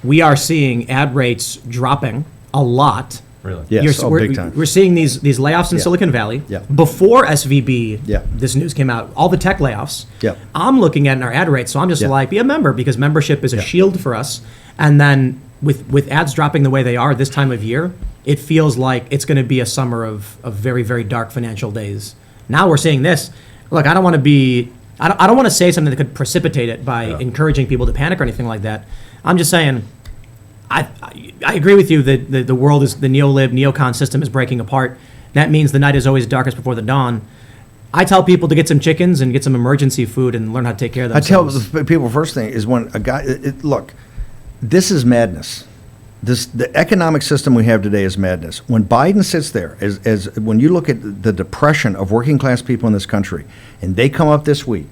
we are seeing ad rates dropping a lot. Really? Yes, big time. We're seeing these layoffs in Silicon Valley. Yeah. Before SVB, Yeah. this news came out, all the tech layoffs. Yeah. I'm looking at our ad rates, so I'm just like, be a member, because membership is a shield for us. And then with ads dropping the way they are this time of year, it feels like it's going to be a summer of very, very dark financial days. Now we're seeing this. Look, I don't want to say something that could precipitate it by encouraging people to panic or anything like that. I'm just saying, I agree with you that the world is, the Neo-Lib, neocon system is breaking apart. That means the night is always darkest before the dawn. I tell people to get some chickens and get some emergency food and learn how to take care of themselves. I tell people first thing is when a guy, look, this is madness. The economic system we have today is madness. When Biden sits there, as when you look at the depression of working class people in this country, and they come up this week,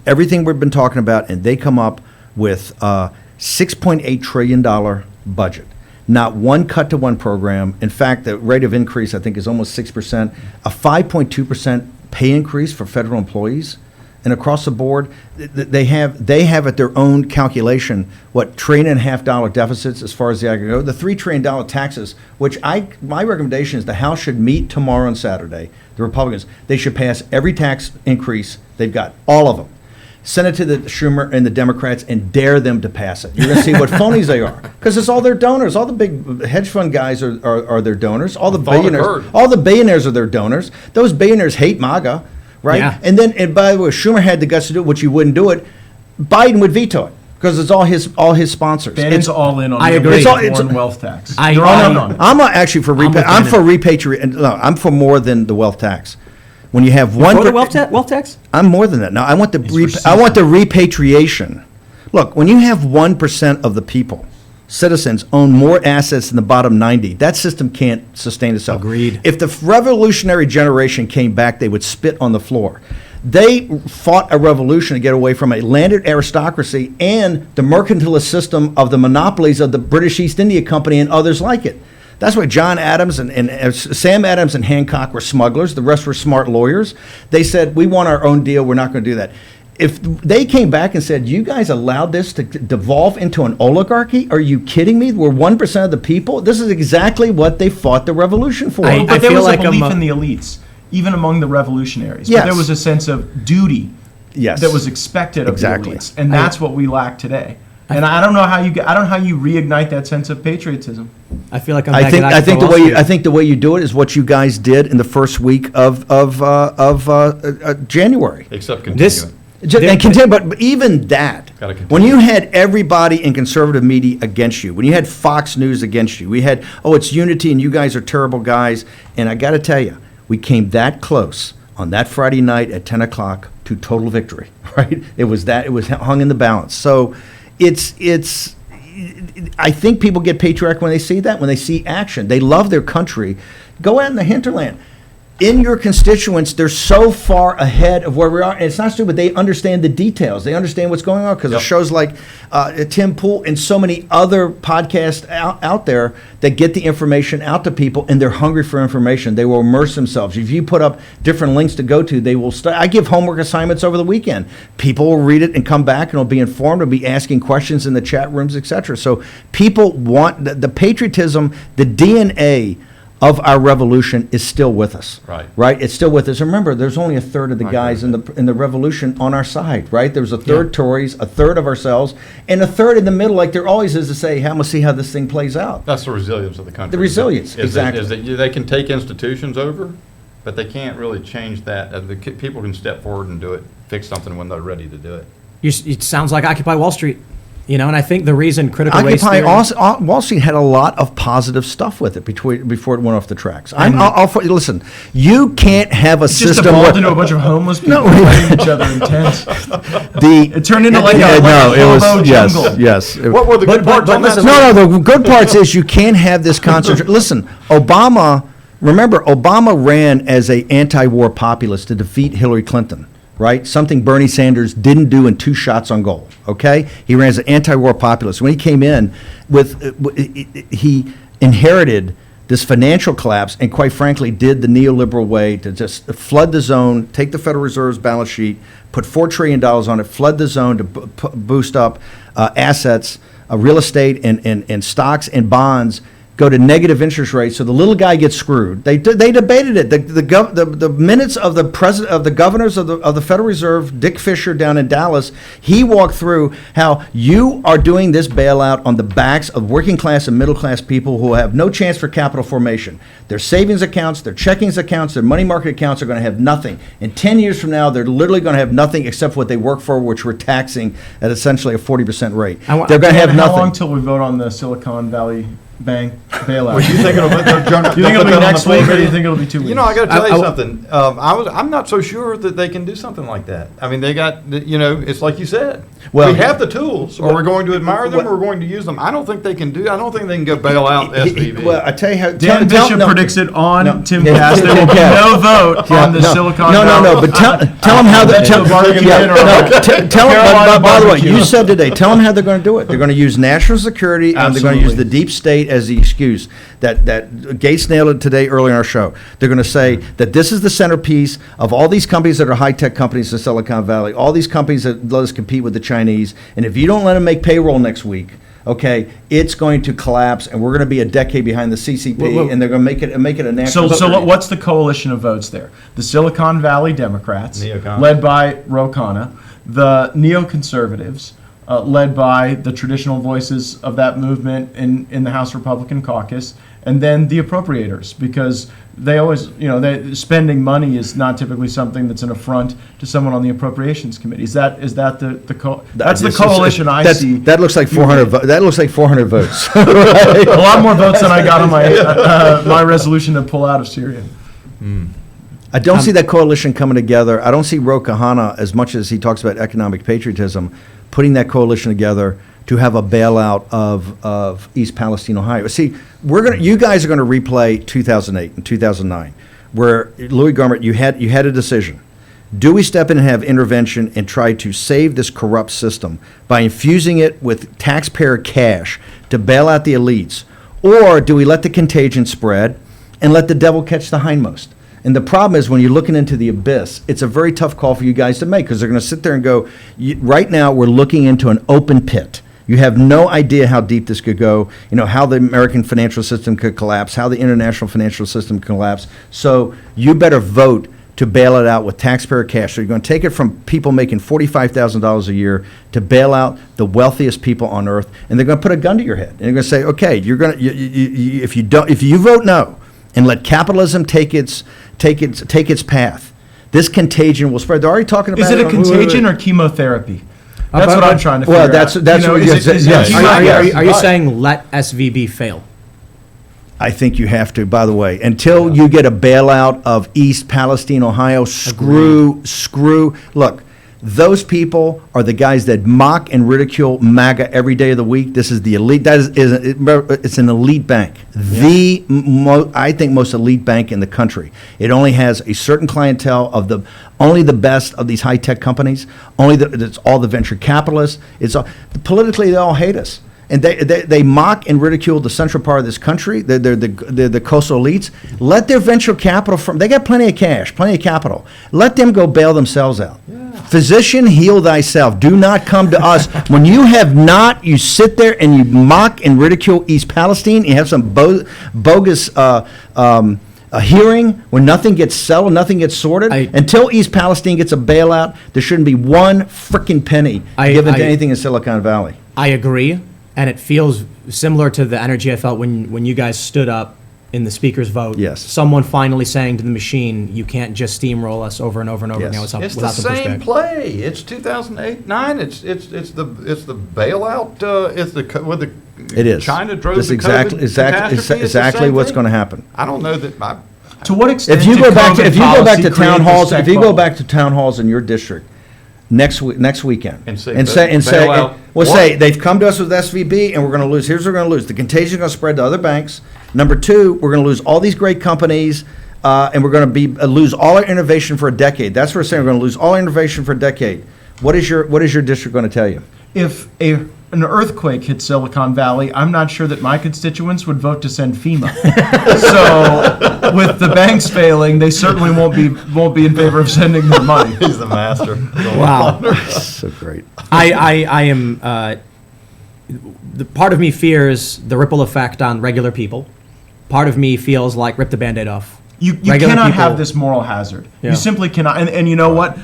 everything we've been talking about, and they come up with $6.8 trillion budget. Not one cut to one program. In fact, the rate of increase, I think, is almost 6%. A 5.2% pay increase for federal employees. And across the board, they have at their own calculation what $1.5 trillion deficits as far as the aggregate go. The $3 trillion taxes, which my recommendation is the House should meet tomorrow and Saturday. The Republicans, they should pass every tax increase they've got, all of them. Send it to the Schumer and the Democrats and dare them to pass it. You're going to see what phonies they are, because it's all their donors. All the big hedge fund guys are their donors. All the billionaires are their donors. Those billionaires hate MAGA. Right? Yeah. And by the way, Schumer had the guts to do it, which you wouldn't do it. Biden would veto it because it's all his sponsors. Bannon's all in on I the agree. foreign wealth tax. I'm not actually for I'm for repatriation. No, I'm for more than the wealth tax. When you have one for the wealth tax, I'm more than that. No, I want the repatriation. Look, when you have 1% of the people, citizens, own more assets than the bottom 90. That system can't sustain itself. Agreed. If the revolutionary generation came back, they would spit on the floor. They fought a revolution to get away from a landed aristocracy and the mercantilist system of the monopolies of the British East India Company and others like it. That's why John Adams and Sam Adams and Hancock were smugglers. The rest were smart lawyers. They said, we want our own deal. We're not going to do that. If they came back and said, you guys allowed this to devolve into an oligarchy? Are you kidding me? We're 1% of the people? This is exactly what they fought the revolution for. But there was a belief in the elites, even among the revolutionaries. Yes. But there was a sense of duty that was expected of the elites. And that's what we lack today. And I don't know how you reignite that sense of patriotism. I feel like I think the way you do it is what you guys did in the first week of January. Except continuing. But even that, when you had everybody in conservative media against you, when you had Fox News against you, we had, it's unity and you guys are terrible guys. And I got to tell you, we came that close on that Friday night at 10 o'clock to total victory, right? It was hung in the balance. So I think people get patriotic when they see that, when they see action. They love their country. Go out in the hinterland. In your constituents, they're so far ahead of where we are. And it's not stupid. They understand the details. They understand what's going on because of shows like Tim Pool and so many other podcasts out there that get the information out to people, and they're hungry for information. They will immerse themselves. If you put up different links to go to, they will I give homework assignments over the weekend. People will read it and come back and will be informed, will be asking questions in the chat rooms, etc. So people want the patriotism, the DNA of our revolution is still with us. Right? It's still with us. Remember, there's only a third of the guys in the revolution on our side, right? There's a third Tories, a third of ourselves, and a third in the middle, like there always is, to say, I'm going to see how this thing plays out. That's the resilience of the country. The resilience, exactly. Is that they can take institutions over, but they can't really change that. People can step forward and do it, fix something when they're ready to do it. It sounds like Occupy Wall Street. And I think the reason critical race theory... Wall Street had a lot of positive stuff with it before it went off the tracks. Listen, you can't have a system... Just evolved into a bunch of homeless people fighting each other in tents. It turned into a hobo jungle. Yes. What were the good parts on that? The good parts is you can't have this concentration. Listen, Obama ran as an anti-war populist to defeat Hillary Clinton. Right? Something Bernie Sanders didn't do in 2 shots on goal, okay? He ran as an anti-war populist. When he came in, he inherited this financial collapse and, quite frankly, did the neoliberal way to just flood the zone, take the Federal Reserve's balance sheet, put $4 trillion on it, flood the zone to boost up assets, real estate and stocks and bonds go to negative interest rates, so the little guy gets screwed. They debated it. The minutes of the president of the governors of the Federal Reserve, Dick Fisher down in Dallas, he walked through how you are doing this bailout on the backs of working class and middle class people who have no chance for capital formation. Their savings accounts, their checkings accounts, their money market accounts are going to have nothing. In 10 years from now, they're literally going to have nothing except what they work for, which we're taxing at essentially a 40% rate. They're going to have nothing. How long till we vote on the Silicon Valley Bank bailout? Well, you think it'll Do you think it'll be next week, or do you think it'll be 2 weeks? You know, I got to tell you something. I'm not so sure that they can do something like that. I mean, they got, it's like you said. Well, we have the tools, or we're going to admire them, or we're going to use them. I don't think they can go bail out SVB. Well, I tell you how. Dan Bishop predicts it on Timcast. There will be no vote on the Silicon Valley. No, but tell them how the by the way, you said today, tell them how they're going to do it. They're going to use national security and they're going to use the deep state as the excuse. That Gates nailed it today early in our show. They're going to say that this is the centerpiece of all these companies that are high-tech companies in Silicon Valley, all these companies that let us compete with the Chinese, and if you don't let them make payroll next week, okay, it's going to collapse, and we're going to be a decade behind the CCP, and they're going to make it a national. So what's the coalition of votes there? The Silicon Valley Democrats, led by Ro Khanna, the neoconservatives, led by the traditional voices of that movement in the House Republican caucus, and then the appropriators, because they always, spending money is not typically something that's an affront to someone on the appropriations committee. That's the coalition I see. That looks like 400. That looks like 400 votes. Right? A lot more votes than I got on my resolution to pull out of Syria. I don't see that coalition coming together. I don't see Ro Khanna, as much as he talks about economic patriotism, putting that coalition together to have a bailout of East Palestine, Ohio. See, you guys are going to replay 2008 and 2009, where Louis Gohmert, you had a decision. Do we step in and have intervention and try to save this corrupt system by infusing it with taxpayer cash to bail out the elites, or do we let the contagion spread and let the devil catch the hindmost? And the problem is, when you're looking into the abyss, it's a very tough call for you guys to make, because they're going to sit there and go, right now we're looking into an open pit. You have no idea how deep this could go, how the American financial system could collapse, how the international financial system could collapse. So you better vote to bail it out with taxpayer cash. So you're going to take it from people making $45,000 a year to bail out the wealthiest people on earth, and they're going to put a gun to your head. And they're going to say, okay, if you vote no and let capitalism take its path, this contagion will spread. They're already talking about. Is it a contagion or chemotherapy? That's what I'm trying to figure out. That's what yes. Are you saying let SVB fail? I think you have to, by the way. Until you get a bailout of East Palestine, Ohio, screw. Look, those people are the guys that mock and ridicule MAGA every day of the week. This is the elite. It's an elite bank. Yeah. I think most elite bank in the country. It only has a certain clientele of only the best of these high-tech companies. It's all the venture capitalists. Politically, they all hate us. And they mock and ridicule the central part of this country. They're the coastal elites. Let their venture capital they got plenty of cash, plenty of capital. Let them go bail themselves out. Yeah. Physician, heal thyself. Do not come to us. When you have not, you sit there and you mock and ridicule East Palestine. You have some bogus a hearing where nothing gets settled, nothing gets sorted. Until East Palestine gets a bailout, there shouldn't be one frickin' penny given to anything in Silicon Valley. I agree. And it feels similar to the energy I felt when you guys stood up in the speaker's vote. Yes. Someone finally saying to the machine, you can't just steamroll us over and over and over again it's the same play. It's 2008-9. It's the bailout. It is. China drove That's the exactly what's going to happen. I don't know that. To what extent? If you go back to town halls, if you go back to town halls in your district next weekend and say they've come to us with SVB and we're going to lose. Here's what we're going to lose. The contagion is going to spread to other banks. Number two, we're going to lose all these great companies, and we're going to lose all our innovation for a decade. That's what we're saying. We're going to lose all our innovation for a decade. What is your district going to tell you? If an earthquake hit Silicon Valley, I'm not sure that my constituents would vote to send FEMA. So, with the banks failing, they certainly won't be in favor of sending their money. He's the master. Wow, so great. I am the part of me fears the ripple effect on regular people. Part of me feels like rip the Band-Aid off. You cannot have this moral hazard. You simply cannot. And you know what?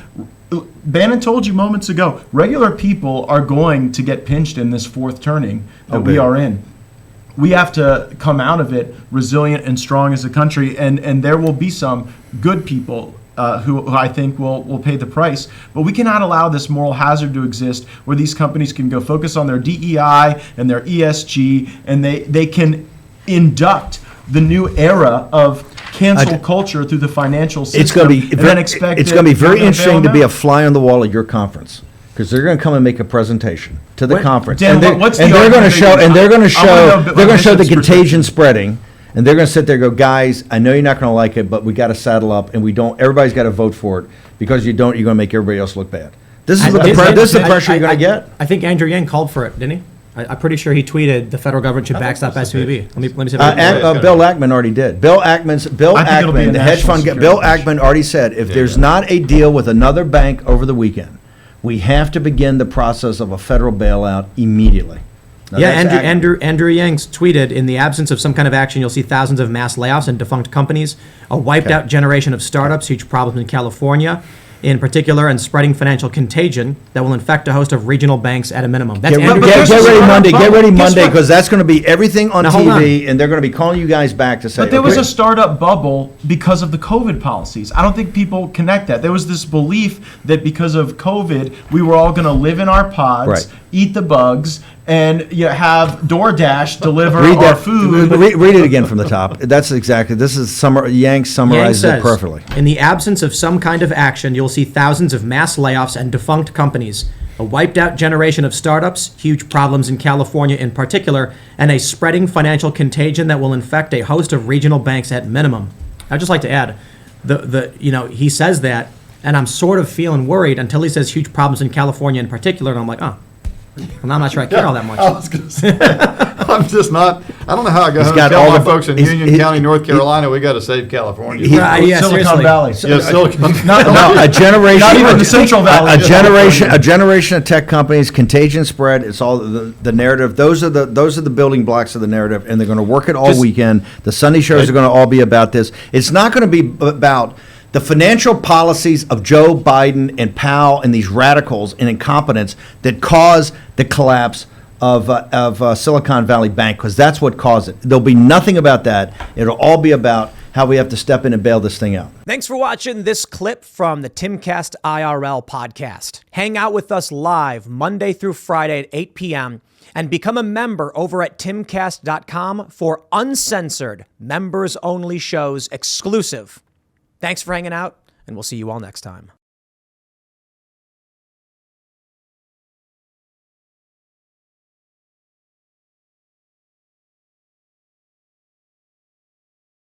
Bannon told you moments ago, regular people are going to get pinched in this fourth turning that we are in. We have to come out of it resilient and strong as a country, and there will be some good people who I think will pay the price. But we cannot allow this moral hazard to exist where these companies can go focus on their DEI and their ESG, and they can induct the new era of cancel culture through the financial system. It's going to be very interesting to be a fly on the wall at your conference, because they're going to come and make a presentation to the conference, Dan, they're going to show the contagion spreading, and they're going to sit there and go, guys, I know you're not going to like it, but we got to saddle up, and everybody's got to vote for it, because you don't, you're going to make everybody else look bad. This is the pressure you're going to get. I think Andrew Yang called for it, didn't he? I'm pretty sure he tweeted the federal government should backstop SVB. Let me see. Bill Ackman already did. Bill Ackman, the hedge fund guy, Bill Ackman already said, if there's not a deal with another bank over the weekend, we have to begin the process of a federal bailout immediately. Now, Andrew Yang's tweeted, in the absence of some kind of action, you'll see thousands of mass layoffs and defunct companies, a wiped out generation of startups, huge problems in California, in particular, and spreading financial contagion that will infect a host of regional banks at a minimum. That's get ready Monday, because that's going to be everything on TV, and they're going to be calling you guys back to say. But there was a startup bubble because of the COVID policies. I don't think people connect that. There was this belief that because of COVID, we were all going to live in our pods, eat the bugs, and have DoorDash deliver our food. Read it again from the top. That's exactly. This is Yang summarizes it perfectly. In the absence of some kind of action, you'll see thousands of mass layoffs and defunct companies, a wiped out generation of startups, huge problems in California in particular, and a spreading financial contagion that will infect a host of regional banks at minimum. I'd just like to add, he says that, and I'm sort of feeling worried until he says huge problems in California in particular, and I'm like, well, I'm not sure I care all that much. I was going to say, I'm just not. I don't know how I go home and tell my folks in Union County, North Carolina, we got to save California. Silicon Valley. Silicon. A generation. Not even the Central Valley. A generation of tech companies. Contagion spread. It's all the narrative. Those are the building blocks of the narrative, and they're going to work it all weekend. The Sunday shows are going to all be about this. It's not going to be about the financial policies of Joe Biden and Powell and these radicals and incompetence that cause the collapse of Silicon Valley Bank, because that's what caused it. There'll be nothing about that. It'll all be about how we have to step in and bail this thing out. Thanks for watching this clip from the Timcast IRL podcast. Hang out with us live Monday through Friday at 8 p.m. and become a member over at timcast.com for uncensored, members-only shows exclusive. Thanks for hanging out, and we'll see you all next time.